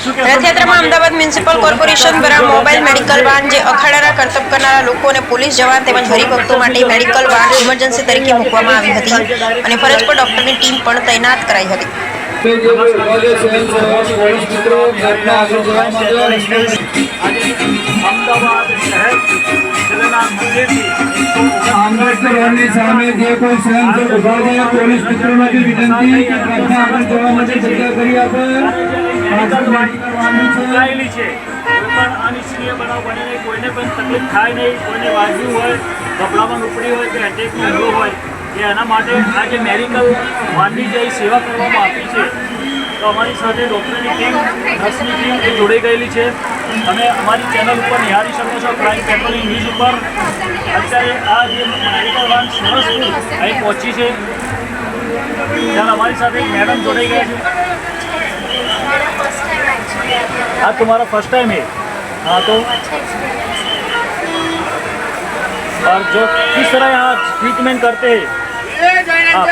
રથયાત્રામાં Ahmedabad municipal corporation દ્વારા mobile medical van જે અખાડાના કરતબ કરનારા લોકો અને પોલીસ જવાન તેમજ હરિભક્તો માટે મેડિકલ વાન ઇમરજન્સી તરીકે મૂકવામાં આવી હતી અને ફરજ પર ડોક્ટરની ટીમ પણ તૈનાત કરાઈ હતી. આંબેડકરની સામે જે કોઈ સ્વયંસેવક ઉભા છે પોલીસ મિત્રોને વિનંતી કે ટ્રકના આગળ જવા માટે જગ્યા કરી આપે. ચૂકાયેલી છે, કોઈ પણ અનિચ્છનીય બનાવ બને નહીં, કોઈને પણ તકલીફ થાય નહીં, કોઈને વાગ્યું હોય, ગભરામણ ઉપડી હોય કે એટેકનો હુમલો હોય કે એના માટે આ જે મેડિકલ વાનની જે સેવા કરવામાં આવી છે તો અમારી સાથે ડૉક્ટરની ટીમ, નર્સની ટીમ એ જોડાઈ ગયેલી છે. તમે અમારી ચેનલ ઉપર નિહાળી શકો છો, ક્રાઇમ પેટ્રોલિંગ ન્યૂઝ ઉપર. અત્યારે આ જે મેડિકલ વાન સરસપુર અહીં પહોંચી છે ત્યારે અમારી સાથે મેડમ જોડાઈ ગયા છે. आज तुम्हारा फर्स्ट टाइम है? हाँ, तो और जो किस तरह यहाँ ट्रीटमेंट करते हैं आप?